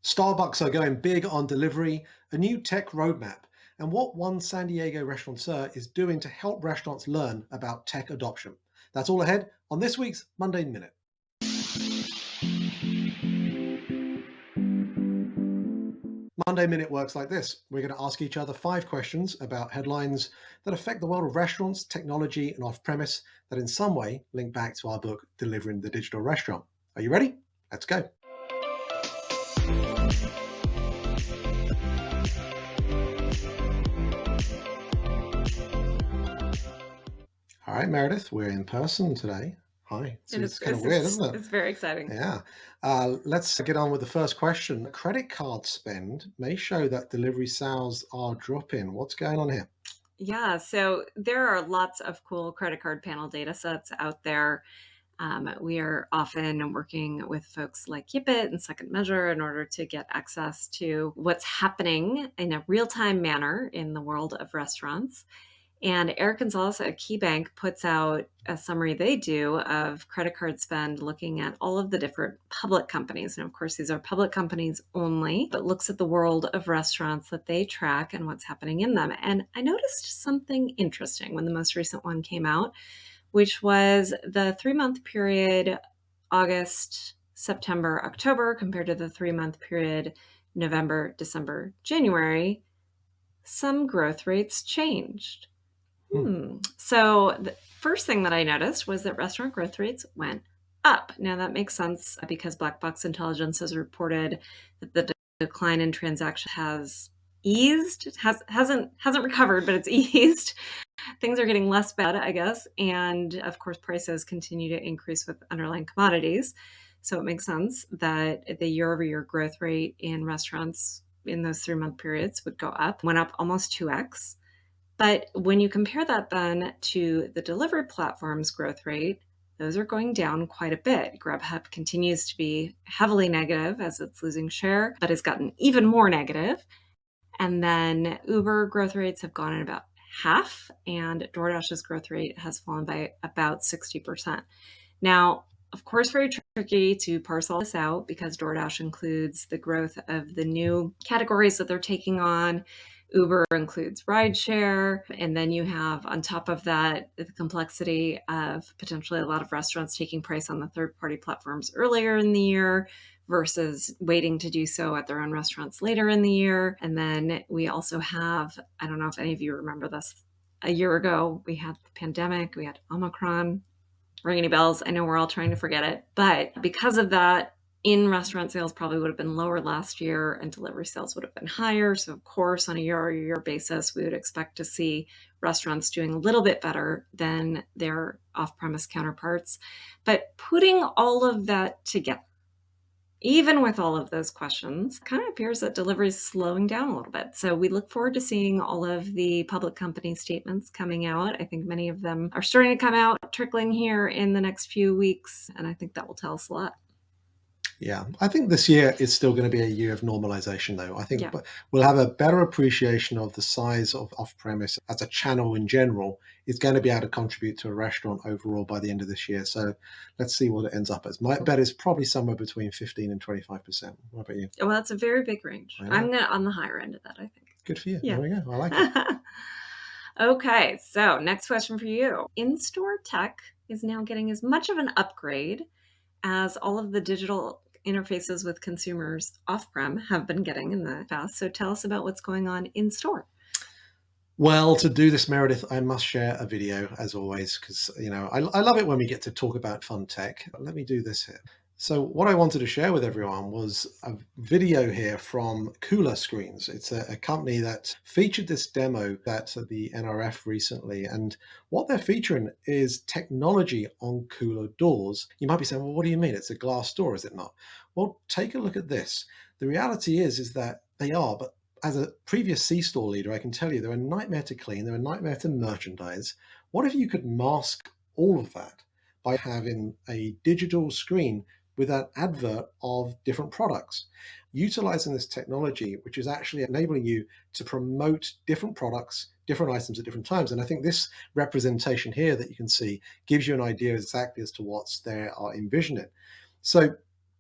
Starbucks are going big on delivery, a new tech roadmap, and what one San Diego restaurateur is doing to help restaurants learn about tech adoption. That's all ahead on this week's Monday Minute. Monday Minute works like this. We're going to ask each other 5 questions about headlines that affect the world of restaurants, technology, and off premise that in some way link back to our book, Delivering the Digital Restaurant. Are you ready? Let's go. All right, Meredith, we're in person today. Hi. It It's is, kind of it's, weird, it's, isn't it? it's very exciting. Yeah. Let's get on with the first question. Credit card spend may show that delivery sales are dropping. What's going on here? Yeah, so there are lots of cool credit card panel data sets out there. We are often working with folks like Yipit and Second Measure in order to get access to what's happening in a real time manner in the world of restaurants. And Eric Gonzalez at KeyBank puts out a summary they do of credit card spend looking at all of the different public companies. And of course, these are public companies only, but looks at the world of restaurants that they track and what's happening in them. And I noticed something interesting when the most recent one came out, which was the 3 month period, August, September, October, compared to the 3 month period, November, December, January. Some growth rates changed. Hmm. So the first thing that I noticed was that restaurant growth rates went up. Now that makes sense because Black Box Intelligence has reported that the decline in transaction has eased. It hasn't recovered, but it's eased. Things are getting less bad, I guess. And of course, prices continue to increase with underlying commodities. So it makes sense that the year-over-year growth rate in restaurants in those 3 month periods would go up, went up almost 2x. But when you compare that then to the delivery platform's growth rate, those are going down quite a bit. Grubhub continues to be heavily negative as it's losing share, but has gotten even more negative. And then Uber growth rates have gone in about half, and DoorDash's growth rate has fallen by about 60%. Now, of course, very tricky to parse all this out because DoorDash includes the growth of the new categories that they're taking on. Uber includes rideshare. And then you have, on top of that, the complexity of potentially a lot of restaurants taking price on the third party platforms earlier in the year versus waiting to do so at their own restaurants later in the year. And then we also have, I don't know if any of you remember this, a year ago, we had the pandemic, we had Omicron. Ring any bells? I know we're all trying to forget it. But because of that, in restaurant sales probably would have been lower last year and delivery sales would have been higher. So, of course, on a year over year basis, we would expect to see restaurants doing a little bit better than their off premise counterparts. But putting all of that together, even with all of those questions, kind of appears that delivery is slowing down a little bit. So we look forward to seeing all of the public company statements coming out. I think many of them are starting to come out, trickling here in the next few weeks. And I think that will tell us a lot. Yeah, I think this year is still going to be a year of normalization, though. I think Yeah. we'll have a better appreciation of the size of off premise as a channel in general. It's going to be able to contribute to a restaurant overall by the end of this year. So let's see what it ends up as. My bet is probably somewhere between 15 and 25%. What about you? Well, that's a very big range. I I'm know. on the higher end of that, I think. Good for you. There Yeah. we go. I like it. Okay. So, next question for you. In store tech is now getting as much of an upgrade as all of the digital interfaces with consumers off-prem have been getting in the past. So tell us about what's going on in store. Well, to do this, Meredith, I must share a video as always, because I love it when we get to talk about fun tech. Let me do this here. So what I wanted to share with everyone was a video here from Cooler Screens. It's a company that featured this demo at the NRF recently. And what they're featuring is technology on cooler doors. You might be saying, well, what do you mean? It's a glass door, is it not? Well, take a look at this. The reality is that they are, but as a previous C-store leader, I can tell you they're a nightmare to clean, they're a nightmare to merchandise. What if you could mask all of that by having a digital screen with an advert of different products, utilizing this technology, which is actually enabling you to promote different products, different items at different times. And I think this representation here that you can see gives you an idea exactly as to what they are envisioning. So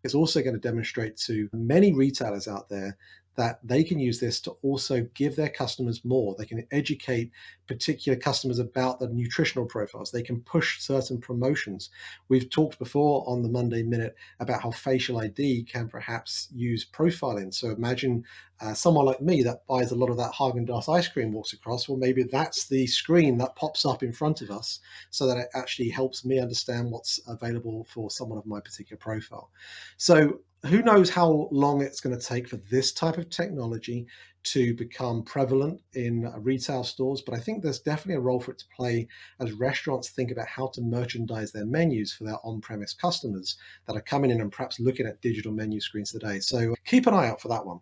It's also going to demonstrate to many retailers out there that they can use this to also give their customers more. They can educate particular customers about the nutritional profiles. They can push certain promotions. We've talked before on the Monday Minute about how facial ID can perhaps use profiling. So imagine someone like me that buys a lot of that Haagen-Dazs ice cream walks across. Well, maybe that's the screen that pops up in front of us so that it actually helps me understand what's available for someone of my particular profile. So who knows how long it's going to take for this type of technology to become prevalent in retail stores, but I think there's definitely a role for it to play as restaurants think about how to merchandise their menus for their on-premise customers that are coming in and perhaps looking at digital menu screens today. So keep an eye out for that one.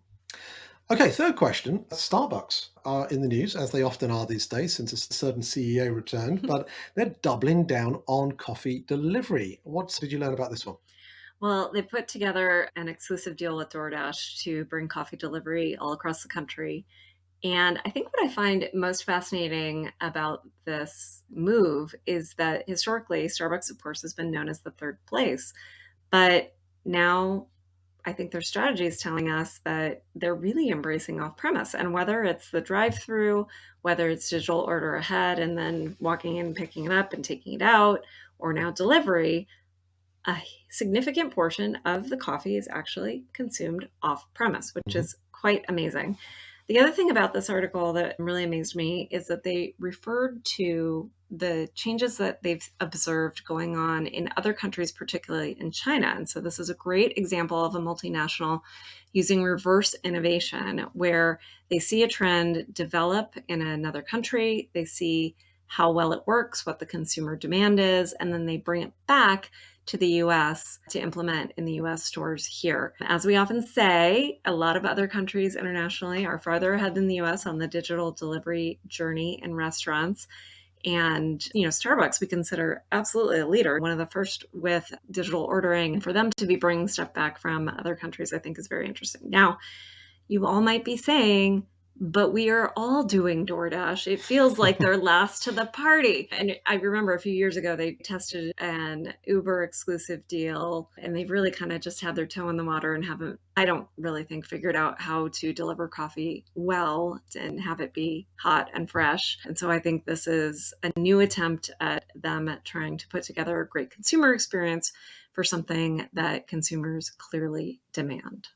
Okay, third question. Starbucks are in the news, as they often are these days, since a certain CEO returned, but they're doubling down on coffee delivery. What did you learn about this one? Well, they put together an exclusive deal with DoorDash to bring coffee delivery all across the country. And I think what I find most fascinating about this move is that historically, Starbucks, of course, has been known as the third place. But now I think their strategy is telling us that they're really embracing off premise. And whether it's the drive through, whether it's digital order ahead and then walking in, picking it up and taking it out, or now delivery, a significant portion of the coffee is actually consumed off premise, which Mhm. is quite amazing. The other thing about this article that really amazed me is that they referred to the changes that they've observed going on in other countries, particularly in China. And so this is a great example of a multinational using reverse innovation where they see a trend develop in another country, they see how well it works, what the consumer demand is, and then they bring it back to the US to implement in the US stores here. As we often say, a lot of other countries internationally are farther ahead than the US on the digital delivery journey in restaurants. And, Starbucks, we consider absolutely a leader, one of the first with digital ordering. And for them to be bringing stuff back from other countries, I think is very interesting. Now, you all might be saying, but we are all doing DoorDash. It feels like they're last to the party. And I remember a few years ago, they tested an Uber exclusive deal, and they've really kind of just had their toe in the water and haven't, I don't really think, figured out how to deliver coffee well and have it be hot and fresh. And so I think this is a new attempt at them at trying to put together a great consumer experience for something that consumers clearly demand.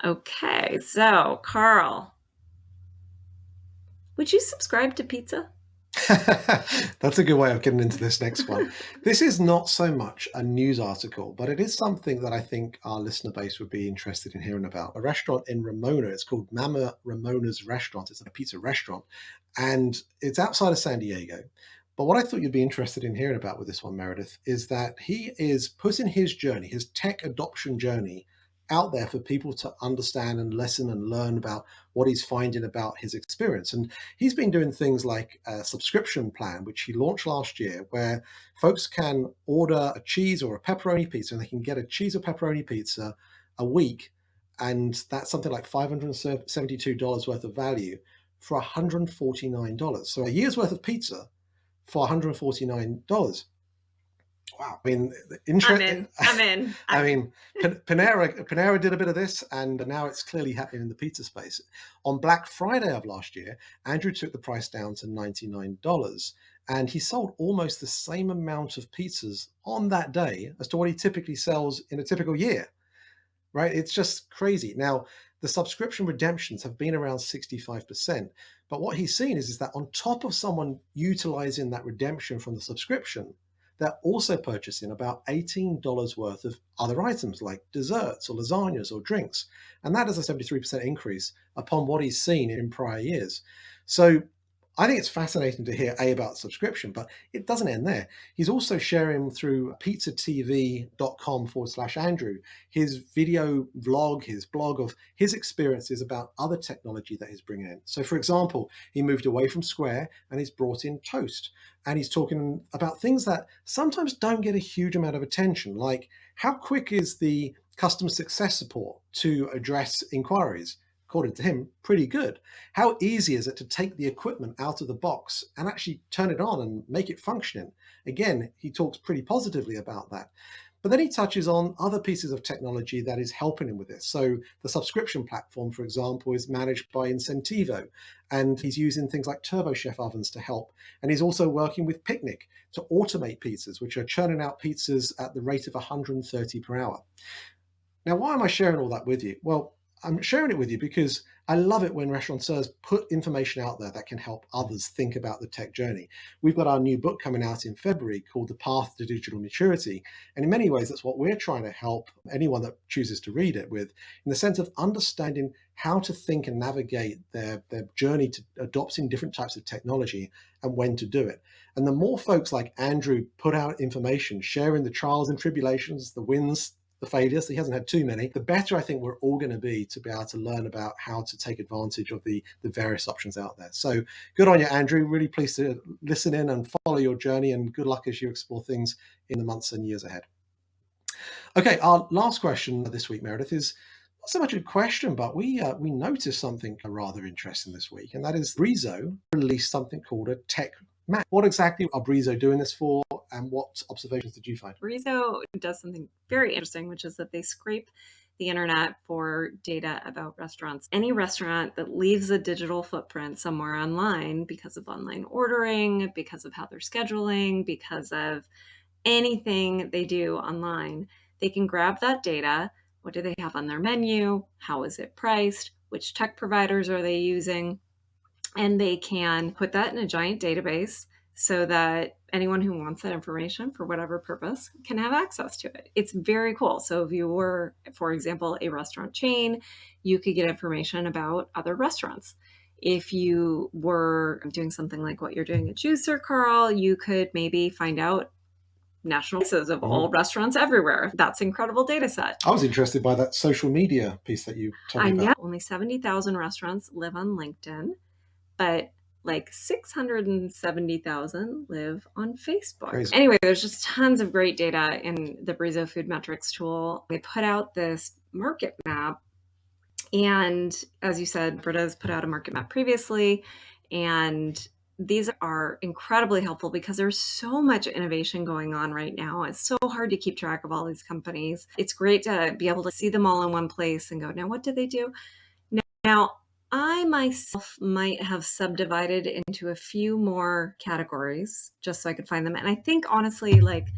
Okay, so Carl, would you subscribe to pizza? That's a good way of getting into this next one. This is not so much a news article, but it is something that I think our listener base would be interested in hearing about. A restaurant in Ramona, it's called Mama Ramona's Restaurant. It's a pizza restaurant, and it's outside of San Diego. But what I thought you'd be interested in hearing about with this one, Meredith, is that he is putting his journey, his tech adoption journey, out there for people to understand and listen and learn about what he's finding about his experience. And he's been doing things like a subscription plan, which he launched last year, where folks can order a cheese or a pepperoni pizza and they can get a cheese or pepperoni pizza a week. And that's something like $572 worth of value for $149. So a year's worth of pizza for $149. Wow. I mean, I'm interest. in. I'm in. I mean, Panera did a bit of this, and now it's clearly happening in the pizza space. On Black Friday of last year, Andrew took the price down to $99, and he sold almost the same amount of pizzas on that day as to what he typically sells in a typical year. Right? It's just crazy. Now, the subscription redemptions have been around 65%. But what he's seen is that on top of someone utilizing that redemption from the subscription, they're also purchasing about $18 worth of other items like desserts or lasagnas or drinks. And that is a 73% increase upon what he's seen in prior years. So I think it's fascinating to hear about subscription, but it doesn't end there. He's also sharing through pizzatv.com/Andrew his video vlog, his blog of his experiences about other technology that he's bringing in. So, for example, he moved away from Square and he's brought in Toast. And he's talking about things that sometimes don't get a huge amount of attention, like how quick is the customer success support to address inquiries? According to him, pretty good. How easy is it to take the equipment out of the box and actually turn it on and make it functioning? Again, he talks pretty positively about that. But then he touches on other pieces of technology that is helping him with this. So the subscription platform, for example, is managed by Incentivo, and he's using things like Turbo Chef ovens to help. And he's also working with Picnic to automate pizzas, which are churning out pizzas at the rate of 130 per hour. Now, why am I sharing all that with you? Well, I'm sharing it with you because I love it when restaurateurs put information out there that can help others think about the tech journey. We've got our new book coming out in February called The Path to Digital Maturity. And in many ways, that's what we're trying to help anyone that chooses to read it with, in the sense of understanding how to think and navigate their journey to adopting different types of technology and when to do it. And the more folks like Andrew put out information, sharing the trials and tribulations, the wins, the failures, he hasn't had too many, the better I think we're all going to be able to learn about how to take advantage of the various options out there. So good on you, Andrew. Really pleased to listen in and follow your journey, and good luck as you explore things in the months and years ahead. Okay, our last question this week, Meredith, is not so much a question, but we noticed something rather interesting this week, and that is Brizo released something called a tech map. What exactly are Brizo doing this for, and what observations did you find? Brizo does something very interesting, which is that they scrape the internet for data about restaurants. Any restaurant that leaves a digital footprint somewhere online because of online ordering, because of how they're scheduling, because of anything they do online, they can grab that data. What do they have on their menu? How is it priced? Which tech providers are they using? And they can put that in a giant database so that anyone who wants that information for whatever purpose can have access to it. It's very cool. So if you were, for example, a restaurant chain, you could get information about other restaurants. If you were doing something like what you're doing at Juicer, Carl, you could maybe find out national prices of all restaurants everywhere. That's an incredible data set. I was interested by that social media piece that you told me about. I know only 70,000 restaurants live on LinkedIn, but like 670,000 live on Facebook. Crazy. Anyway, there's just tons of great data in the Brizo Food Metrics tool. They put out this market map. And as you said, Britta's put out a market map previously. And these are incredibly helpful because there's so much innovation going on right now. It's so hard to keep track of all these companies. It's great to be able to see them all in one place and go, now what do they do? Now, I myself might have subdivided into a few more categories just so I could find them. And I think honestly, like,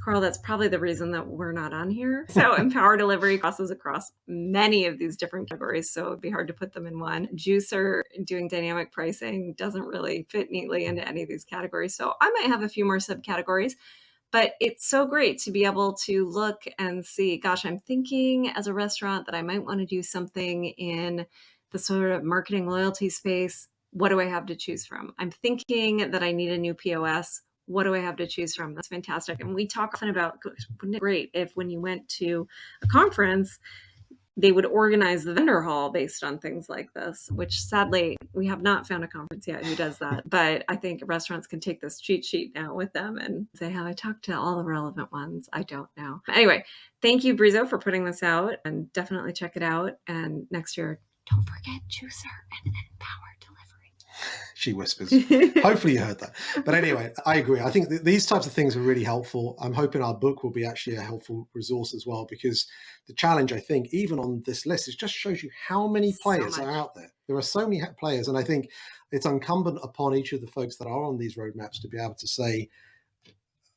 Carl, that's probably the reason that we're not on here. So Empower Delivery crosses across many of these different categories, so it'd be hard to put them in one. Juicer doing dynamic pricing doesn't really fit neatly into any of these categories. So I might have a few more subcategories, but it's so great to be able to look and see, gosh, I'm thinking as a restaurant that I might want to do something in the sort of marketing loyalty space. What do I have to choose from? I'm thinking that I need a new POS. What do I have to choose from? That's fantastic. And we talk often about, wouldn't it be great if when you went to a conference, they would organize the vendor hall based on things like this, which sadly, we have not found a conference yet who does that. But I think restaurants can take this cheat sheet now with them and say, have I talked to all the relevant ones? I don't know. Anyway, thank you, Brizo, for putting this out, and definitely check it out. And next year, don't forget Juicer and Empower Delivery. She whispers. Hopefully you heard that. But anyway, I agree. I think these types of things are really helpful. I'm hoping our book will be actually a helpful resource as well, because the challenge, I think, even on this list, it just shows you how many players are out there. There are so many players, and I think it's incumbent upon each of the folks that are on these roadmaps to be able to say,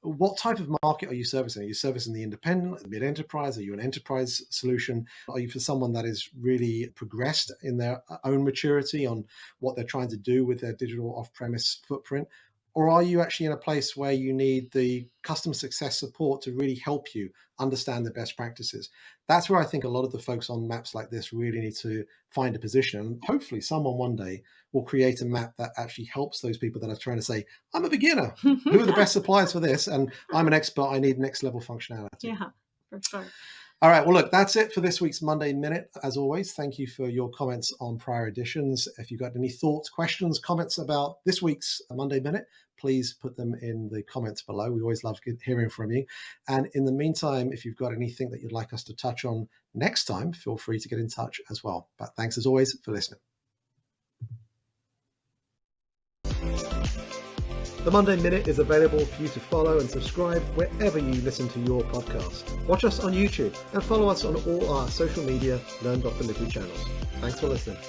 what type of market are you servicing? Are you servicing the independent, the mid-enterprise? Are you an enterprise solution? Are you for someone that is really progressed in their own maturity on what they're trying to do with their digital off-premise footprint? Or are you actually in a place where you need the customer success support to really help you understand the best practices? That's where I think a lot of the folks on maps like this really need to find a position. And hopefully someone one day will create a map that actually helps those people that are trying to say, I'm a beginner. Who are the best suppliers for this? And I'm an expert. I need next level functionality. Yeah, for sure. All right, well, look, that's it for this week's Monday Minute. As always, thank you for your comments on prior editions. If you've got any thoughts, questions, comments about this week's Monday Minute, please put them in the comments below. We always love hearing from you. And in the meantime, if you've got anything that you'd like us to touch on next time, feel free to get in touch as well. But thanks as always for listening. The Monday Minute is available for you to follow and subscribe wherever you listen to your podcast. Watch us on YouTube and follow us on all our social media Learn Dr. Lippy channels. Thanks for listening.